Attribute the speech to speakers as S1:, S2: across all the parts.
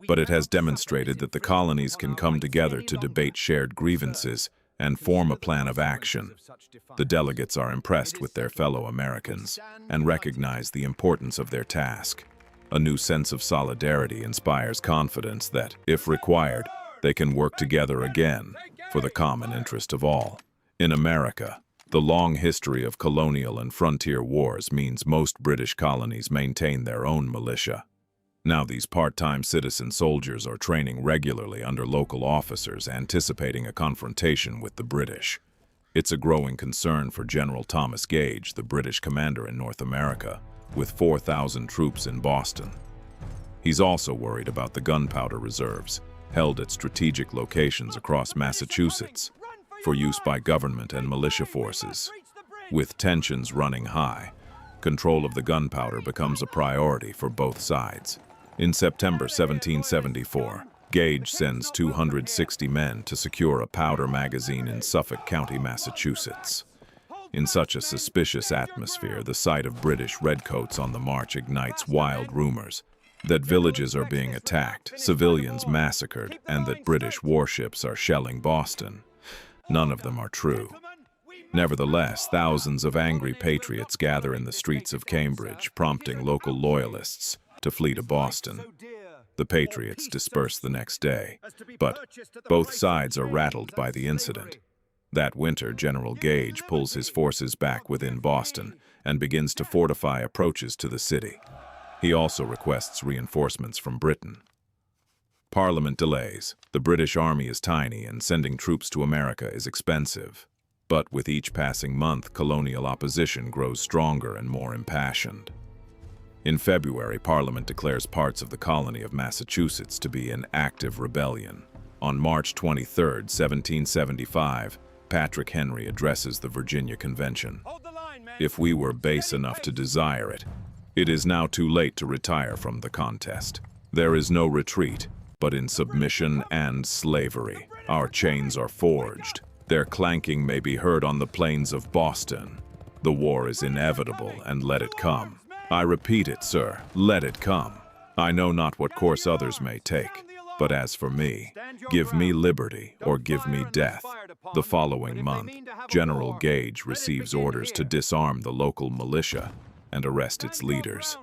S1: but it has demonstrated that the colonies can come together to debate shared grievances and form a plan of action. The delegates are impressed with their fellow Americans and recognize the importance of their task. A new sense of solidarity inspires confidence that, if required, they can work together again for the common interest of all. In America, the long history of colonial and frontier wars means most British colonies maintain their own militia. Now these part-time citizen soldiers are training regularly under local officers, anticipating a confrontation with the British. It's a growing concern for General Thomas Gage, the British commander in North America, with 4,000 troops in Boston. He's also worried about the gunpowder reserves, held at strategic locations across Massachusetts, for use by government and militia forces. With tensions running high, control of the gunpowder becomes a priority for both sides. In September 1774, Gage sends 260 men to secure a powder magazine in Suffolk County, Massachusetts. In such a suspicious atmosphere, the sight of British redcoats on the march ignites wild rumors that villages are being attacked, civilians massacred, and that British warships are shelling Boston. None of them are true. Nevertheless, thousands of angry patriots gather in the streets of Cambridge, prompting local loyalists to flee to Boston. The patriots disperse the next day, but both sides are rattled by the incident. That winter, General Gage pulls his forces back within Boston and begins to fortify approaches to the city. He also requests reinforcements from Britain. Parliament delays. The British Army is tiny and sending troops to America is expensive. But with each passing month, colonial opposition grows stronger and more impassioned. In February, Parliament declares parts of the colony of Massachusetts to be in active rebellion. On March 23, 1775, Patrick Henry addresses the Virginia Convention. If we were base enough to desire it, it is now too late to retire from the contest. There is no retreat, but in submission and slavery. Our chains are forged. Their clanking may be heard on the plains of Boston. The war is inevitable, and let it come. I repeat it, sir, let it come. I know not what course others may take, but as for me, give me liberty or give me death. The following month, General Gage receives orders to disarm the local militia and arrest its leaders.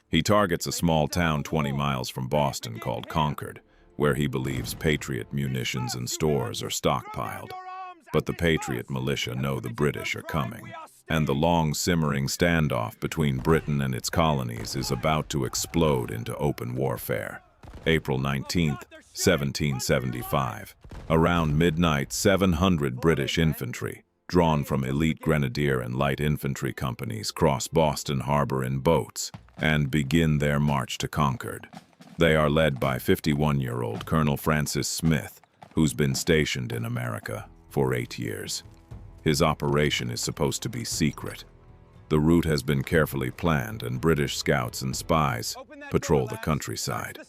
S1: He targets a small town 20 miles from Boston called Concord, where he believes Patriot munitions and stores are stockpiled. But the Patriot militia know the British are coming, and the long simmering standoff between Britain and its colonies is about to explode into open warfare. April 19, 1775. Around midnight, 700 British infantry, drawn from elite grenadier and light infantry companies, cross Boston Harbor in boats and begin their march to Concord. They are led by 51-year-old Colonel Francis Smith, who's been stationed in America for 8 years. His operation is supposed to be secret. The route has been carefully planned, and British scouts and spies patrol the countryside.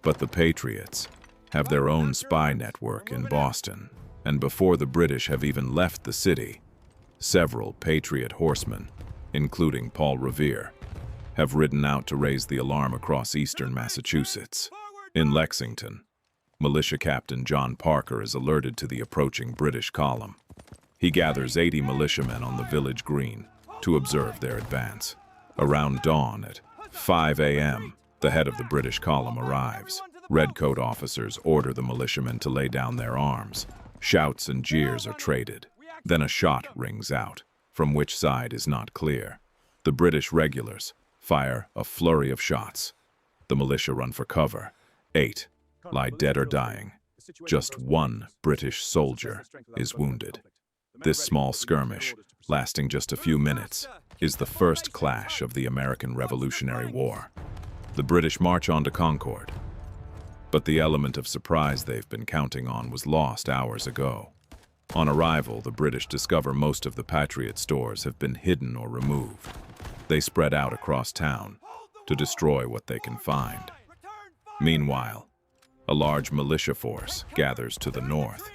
S1: But the Patriots have their own spy network in Boston, and before the British have even left the city, several Patriot horsemen, including Paul Revere, have ridden out to raise the alarm across eastern Massachusetts. In Lexington, militia captain John Parker is alerted to the approaching British column. He gathers 80 militiamen on the village green to observe their advance. Around dawn at 5 a.m., the head of the British column arrives. Redcoat officers order the militiamen to lay down their arms. Shouts and jeers are traded. Then a shot rings out, from which side is not clear. The British regulars fire a flurry of shots. The militia run for cover. 8 lie dead or dying. Just 1 British soldier is wounded. This small skirmish, lasting just a few minutes, is the first clash of the American Revolutionary War. The British march on to Concord, but the element of surprise they've been counting on was lost hours ago. On arrival, the British discover most of the Patriot stores have been hidden or removed. They spread out across town to destroy what they can find. Meanwhile, a large militia force gathers to the north,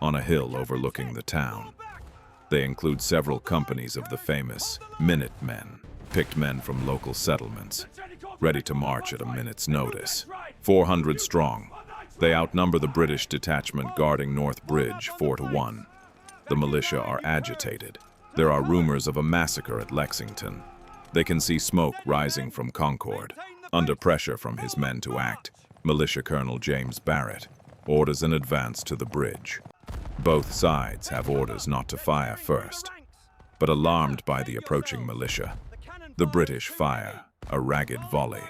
S1: on a hill overlooking the town. They include several companies of the famous Minutemen, picked men from local settlements. ready to march at a minute's notice. 400 strong, they outnumber the British detachment guarding North Bridge 4-1. The militia are agitated. There are rumors of a massacre at Lexington. They can see smoke rising from Concord. Under pressure from his men to act, Militia Colonel James Barrett orders an advance to the bridge. Both sides have orders not to fire first, but alarmed by the approaching militia, the British fire a ragged volley.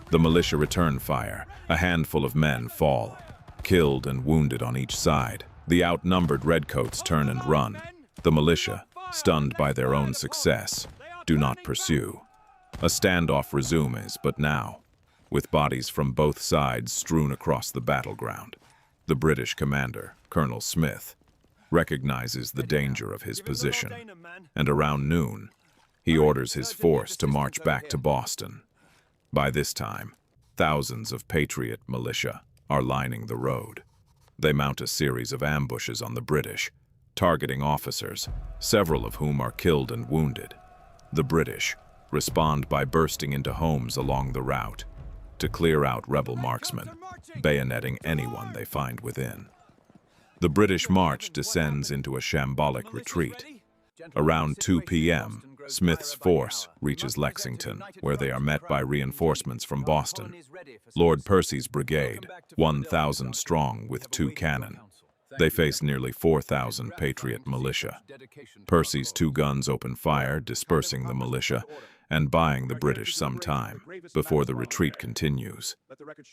S1: The militia return fire. A handful of men fall, killed and wounded on each side. The outnumbered redcoats turn and run. The militia, stunned by their own success, do not pursue. A standoff resumes, but now, with bodies from both sides strewn across the battleground. The British commander, Colonel Smith, recognizes the danger of his position, and around noon, he orders his force to march back to Boston. By this time, thousands of Patriot militia are lining the road. They mount a series of ambushes on the British, targeting officers, several of whom are killed and wounded. The British respond by bursting into homes along the route to clear out rebel marksmen, bayoneting anyone they find within. The British march descends into a shambolic retreat. Around 2 p.m., Smith's force reaches Lexington, where they are met by reinforcements from Boston. Lord Percy's brigade, 1,000 strong with 2 cannon. They face nearly 4,000 Patriot militia. Percy's 2 guns open fire, dispersing the militia and buying the British some time before the retreat continues.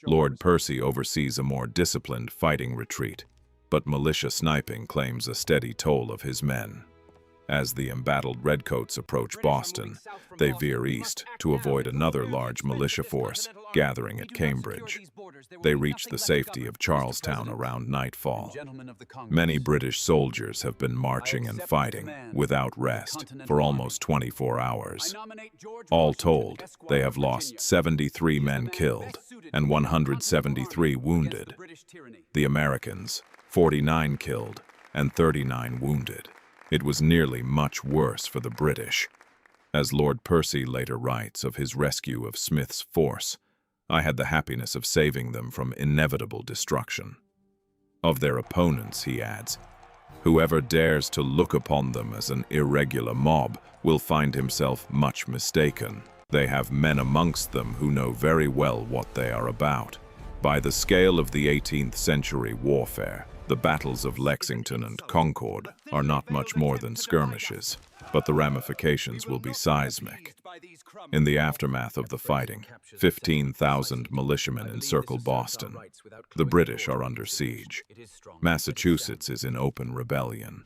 S1: Lord Percy oversees a more disciplined fighting retreat, but militia sniping claims a steady toll of his men. As the embattled redcoats approach Boston, they veer east to avoid another large militia force gathering at Cambridge. They reach the safety of Charlestown around nightfall. Many British soldiers have been marching and fighting without rest for almost 24 hours. All told, they have lost 73 men killed and 173 wounded. The Americans, 49 killed and 39 wounded. It was nearly much worse for the British. As Lord Percy later writes of his rescue of Smith's force, I had the happiness of saving them from inevitable destruction. Of their opponents, he adds, whoever dares to look upon them as an irregular mob will find himself much mistaken. They have men amongst them who know very well what they are about. By the scale of the 18th century warfare, the battles of Lexington and Concord are not much more than skirmishes, but the ramifications will be seismic. In the aftermath of the fighting, 15,000 militiamen encircle Boston. The British are under siege. Massachusetts is in open rebellion.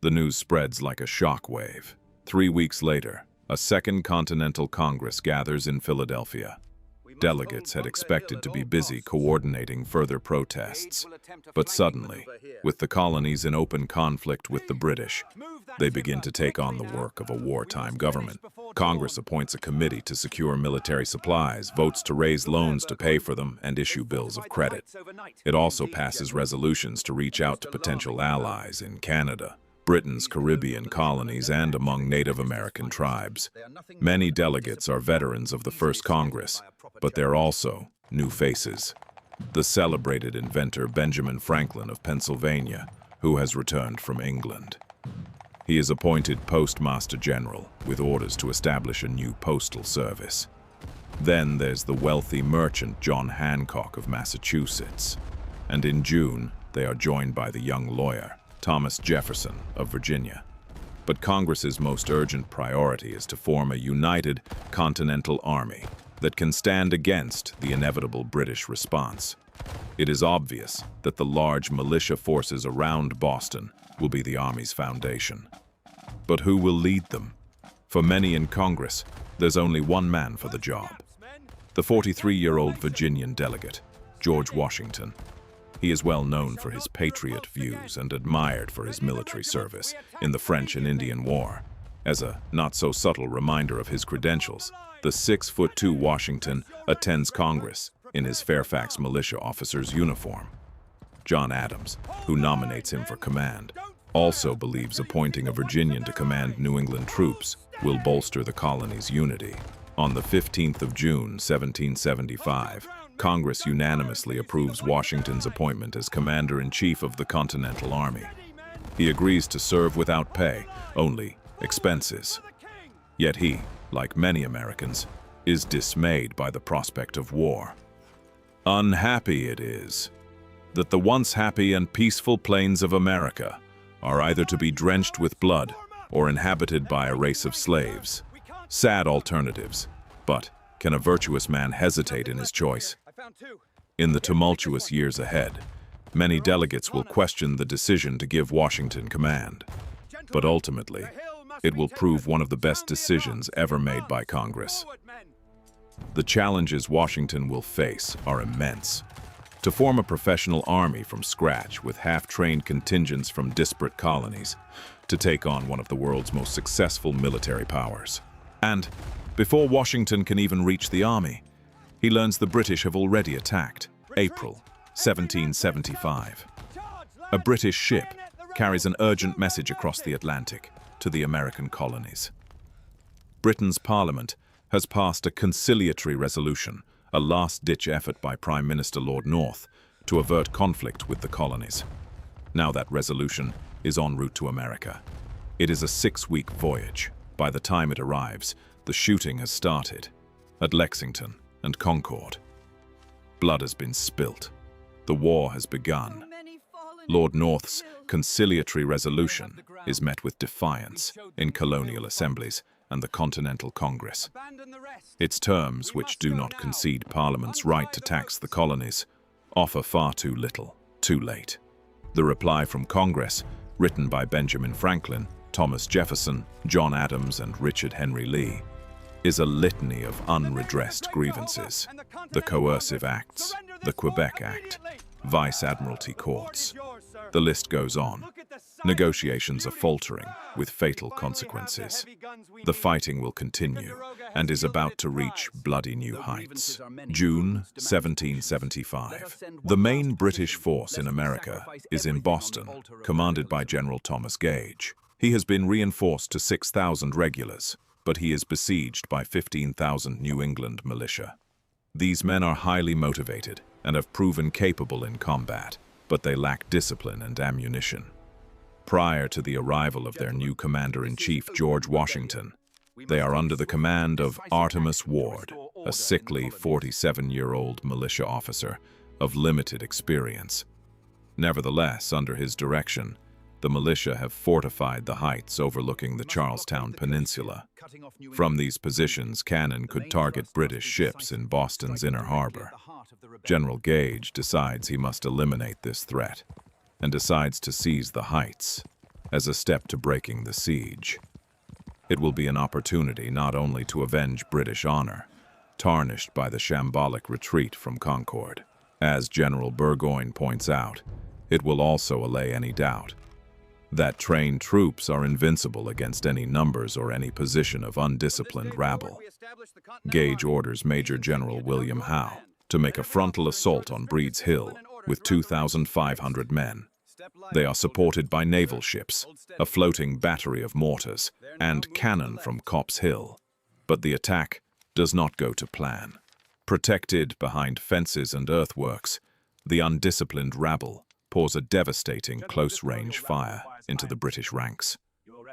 S1: The news spreads like a shock wave. 3 weeks later, a Second Continental Congress gathers in Philadelphia. Delegates had expected to be busy coordinating further protests, but suddenly, with the colonies in open conflict with the British, they begin to take on the work of a wartime government. Congress appoints a committee to secure military supplies, votes to raise loans to pay for them, and issue bills of credit. It also passes resolutions to reach out to potential allies in Canada, Britain's Caribbean colonies, and among Native American tribes. Many delegates are veterans of the First Congress, but they're also new faces. The celebrated inventor Benjamin Franklin of Pennsylvania, who has returned from England. He is appointed Postmaster General with orders to establish a new postal service. Then there's the wealthy merchant John Hancock of Massachusetts. And in June, they are joined by the young lawyer Thomas Jefferson of Virginia. But Congress's most urgent priority is to form a united Continental Army that can stand against the inevitable British response. It is obvious that the large militia forces around Boston will be the Army's foundation. But who will lead them? For many in Congress, there's only one man for the job. The 43-year-old Virginian delegate, George Washington. He is well known for his patriot views and admired for his military service in the French and Indian War. As a not-so-subtle reminder of his credentials, the 6'2" Washington attends Congress in his Fairfax militia officer's uniform. John Adams, who nominates him for command, also believes appointing a Virginian to command New England troops will bolster the colony's unity. On the 15th of June, 1775, Congress unanimously approves Washington's appointment as Commander-in-Chief of the Continental Army. He agrees to serve without pay, only expenses. Yet he, like many Americans, is dismayed by the prospect of war. Unhappy it is that the once happy and peaceful plains of America are either to be drenched with blood or inhabited by a race of slaves. Sad alternatives, but can a virtuous man hesitate in his choice? In the tumultuous years ahead, many delegates will question the decision to give Washington command. But ultimately, it will prove one of the best decisions ever made by Congress. The challenges Washington will face are immense. To form a professional army from scratch with half-trained contingents from disparate colonies, to take on one of the world's most successful military powers. And before Washington can even reach the army, he learns the British have already attacked. April 1775. A British ship carries an urgent message across the Atlantic to the American colonies. Britain's Parliament has passed a conciliatory resolution, a last-ditch effort by Prime Minister Lord North to avert conflict with the colonies. Now that resolution is en route to America. It is a 6-week voyage. By the time it arrives, the shooting has started at Lexington and Concord. Blood has been spilt. The war has begun. Lord North's conciliatory resolution is met with defiance in colonial assemblies and the Continental Congress. Its terms, which do not concede Parliament's right to tax the colonies, offer far too little, too late. The reply from Congress, written by Benjamin Franklin, Thomas Jefferson, John Adams, and Richard Henry Lee, is a litany of unredressed grievances. The coercive acts, the Quebec Act, Vice Admiralty courts. The list goes on. Negotiations are faltering, with fatal consequences. The fighting will continue, and is about to reach bloody new heights. June 1775. The main British force in America is in Boston, commanded by General Thomas Gage. He has been reinforced to 6,000 regulars, but he is besieged by 15,000 New England militia. These men are highly motivated and have proven capable in combat, but they lack discipline and ammunition. Prior to the arrival of their new commander-in-chief, George Washington, they are under the command of Artemus Ward, a sickly 47-year-old militia officer of limited experience. Nevertheless, under his direction, the militia have fortified the heights overlooking the Charlestown Peninsula. From these positions, cannon could target British ships in Boston's inner harbor. General Gage decides he must eliminate this threat, and decides to seize the heights as a step to breaking the siege. It will be an opportunity not only to avenge British honor, tarnished by the shambolic retreat from Concord. As General Burgoyne points out, it will also allay any doubt that trained troops are invincible against any numbers or any position of undisciplined rabble. Gage orders Major General William Howe to make a frontal assault on Breed's Hill with 2,500 men. They are supported by naval ships, a floating battery of mortars, and cannon from Copp's Hill. But the attack does not go to plan. Protected behind fences and earthworks, the undisciplined rabble pours a devastating close-range fire into the British ranks.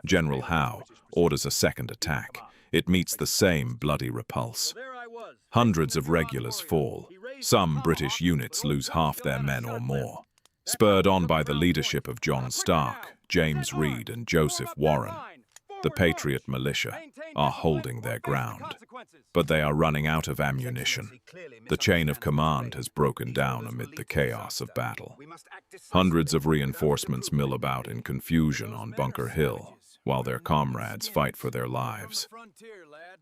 S1: General Howe orders a second attack. It meets the same bloody repulse. Hundreds of regulars fall. Some British units lose half their men or more. Spurred on by the leadership of John Stark, James Reed, and Joseph Warren, the Patriot militia are holding their ground. But they are running out of ammunition. The chain of command has broken down amid the chaos of battle. Hundreds of reinforcements mill about in confusion on Bunker Hill, while their comrades fight for their lives.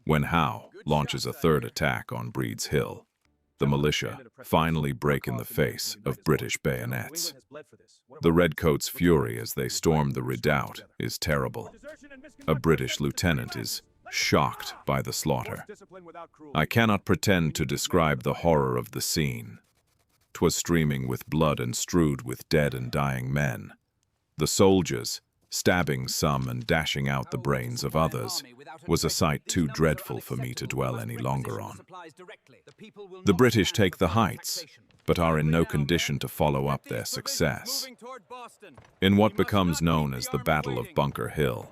S1: When Howe launches a third attack on Breed's Hill, the militia finally break in the face of British bayonets. The Redcoats' fury as they storm the redoubt is terrible. A British lieutenant is shocked by the slaughter. I cannot pretend to describe the horror of the scene. 'Twas streaming with blood and strewed with dead and dying men. The soldiers, stabbing some and dashing out the brains of others, was a sight too dreadful for me to dwell any longer on. The British take the heights, but are in no condition to follow up their success. In what becomes known as the Battle of Bunker Hill,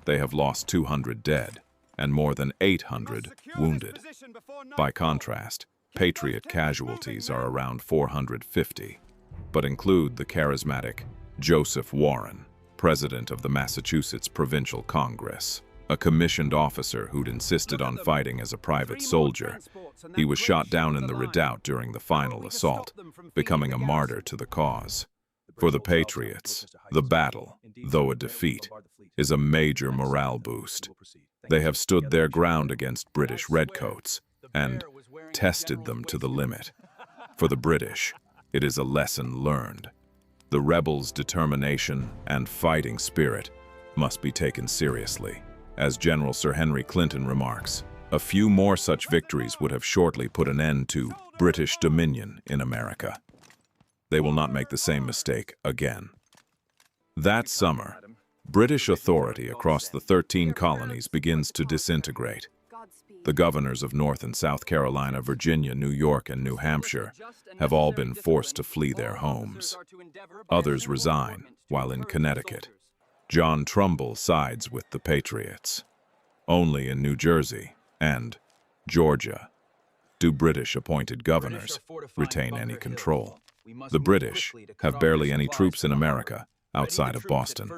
S1: they have lost 200 dead and more than 800 wounded. By contrast, Patriot casualties are around 450, but include the charismatic Joseph Warren, president of the Massachusetts Provincial Congress, a commissioned officer who'd insisted on fighting as a private soldier. He was shot down in the redoubt during the final assault, becoming a martyr to the cause. For the Patriots, the battle, though a defeat, is a major morale boost. They have stood their ground against British redcoats and tested them to the limit. For the British, it is a lesson learned. The rebels' determination and fighting spirit must be taken seriously. As General Sir Henry Clinton remarks, a few more such victories would have shortly put an end to British dominion in America. They will not make the same mistake again. That summer, British authority across the 13 colonies begins to disintegrate. The governors of North and South Carolina, Virginia, New York, and New Hampshire have all been forced to flee their homes. Others resign, while in Connecticut, John Trumbull sides with the Patriots. Only in New Jersey and Georgia do British-appointed governors retain any control. The British have barely any troops in America outside of Boston,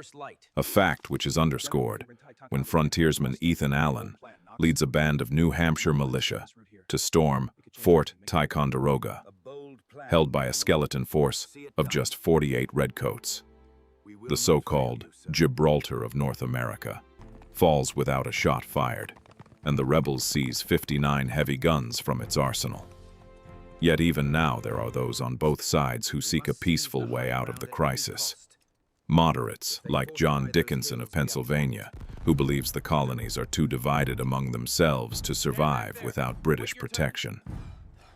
S1: a fact which is underscored when frontiersman Ethan Allen leads a band of New Hampshire militia to storm Fort Ticonderoga, held by a skeleton force of just 48 redcoats. The so-called Gibraltar of North America falls without a shot fired, and the rebels seize 59 heavy guns from its arsenal. Yet even now there are those on both sides who seek a peaceful way out of the crisis. Moderates, like John Dickinson of Pennsylvania, who believes the colonies are too divided among themselves to survive without British protection.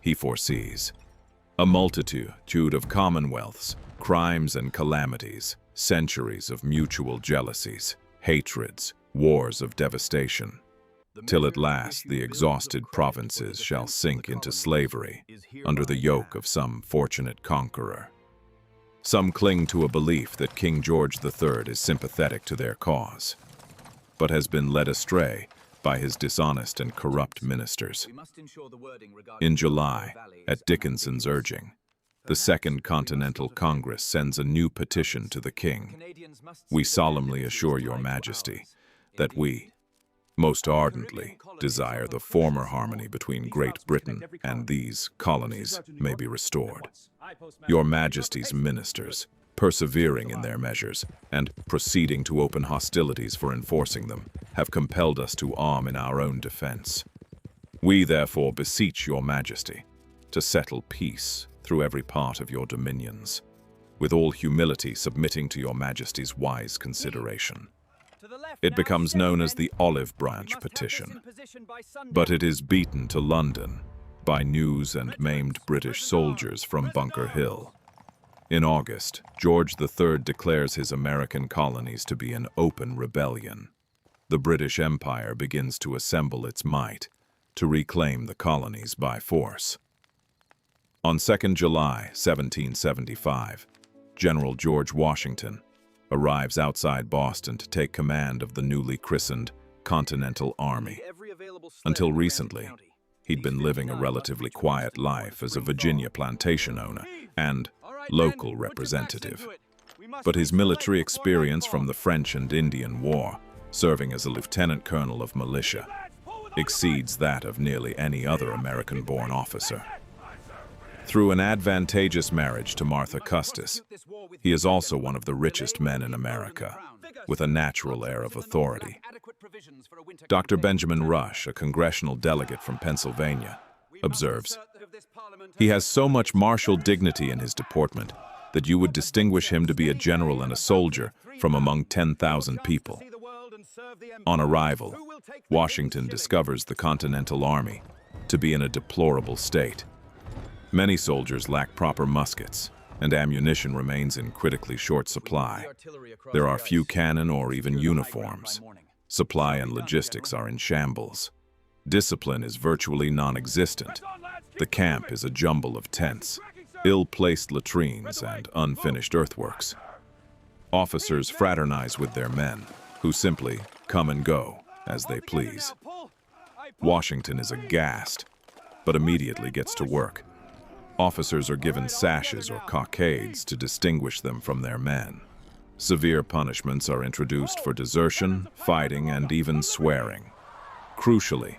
S1: He foresees a multitude of commonwealths, crimes and calamities, centuries of mutual jealousies, hatreds, wars of devastation, till at last the exhausted provinces shall sink into slavery under the yoke of some fortunate conqueror. Some cling to a belief that King George III is sympathetic to their cause, but has been led astray by his dishonest and corrupt ministers. In July, at Dickinson's urging, the Second Continental Congress sends a new petition to the King. We solemnly assure your Majesty that we, most ardently, desire the former harmony between Great Britain and these colonies may be restored. Your Majesty's ministers, persevering in their measures and proceeding to open hostilities for enforcing them, have compelled us to arm in our own defense. We therefore beseech your Majesty to settle peace through every part of your dominions, with all humility submitting to your Majesty's wise consideration. It becomes known as the Olive Branch Petition, but it is beaten to London by news and maimed British soldiers from Bunker Hill. In August, George III declares his American colonies to be an open rebellion. The British Empire begins to assemble its might to reclaim the colonies by force. On 2 July 1775, General George Washington arrives outside Boston to take command of the newly christened Continental Army. Until recently, he'd been living a relatively quiet life as a Virginia plantation owner and local representative. But his military experience from the French and Indian War, serving as a lieutenant colonel of militia, exceeds that of nearly any other American-born officer. Through an advantageous marriage to Martha Custis, he is also one of the richest men in America, with a natural air of authority. Dr. Benjamin Rush, a congressional delegate from Pennsylvania, observes, "He has so much martial dignity in his deportment that you would distinguish him to be a general and a soldier from among 10,000 people." On arrival, Washington discovers the Continental Army to be in a deplorable state. Many soldiers lack proper muskets, and ammunition remains in critically short supply. There are few cannon or even uniforms. Supply and logistics are in shambles. Discipline is virtually non-existent. The camp is a jumble of tents, ill-placed latrines, and unfinished earthworks. Officers fraternize with their men, who simply come and go as they please. Washington is aghast, but immediately gets to work. Officers are given sashes or cockades to distinguish them from their men. Severe punishments are introduced for desertion, fighting, and even swearing. Crucially,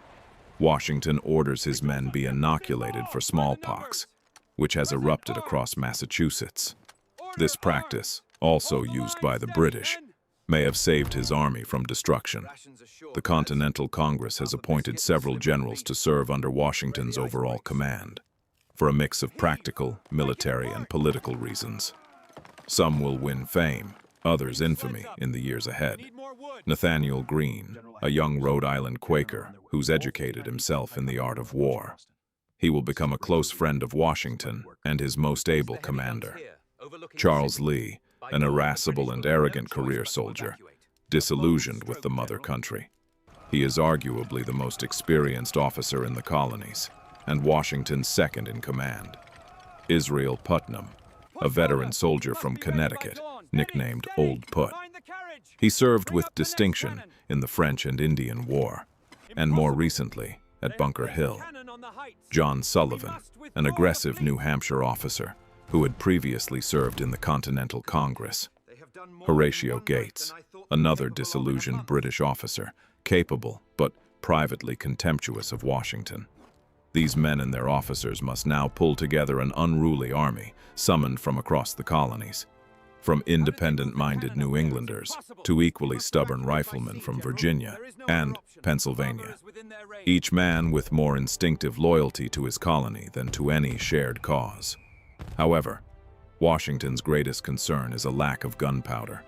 S1: Washington orders his men be inoculated for smallpox, which has erupted across Massachusetts. This practice, also used by the British, may have saved his army from destruction. The Continental Congress has appointed several generals to serve under Washington's overall command, for a mix of practical, military, and political reasons. Some will win fame, others infamy in the years ahead. Nathaniel Greene, a young Rhode Island Quaker who's educated himself in the art of war. He will become a close friend of Washington and his most able commander. Charles Lee, an irascible and arrogant career soldier, disillusioned with the mother country. He is arguably the most experienced officer in the colonies, and Washington's second in command. Israel Putnam, a veteran soldier from Connecticut, nicknamed Old Put. He served with distinction in the French and Indian War, and more recently at Bunker Hill. John Sullivan, an aggressive New Hampshire officer who had previously served in the Continental Congress. Horatio Gates, another disillusioned British officer, capable but privately contemptuous of Washington. These men and their officers must now pull together an unruly army summoned from across the colonies, from independent-minded New Englanders to equally stubborn riflemen from Virginia and Pennsylvania, each man with more instinctive loyalty to his colony than to any shared cause. However, Washington's greatest concern is a lack of gunpowder.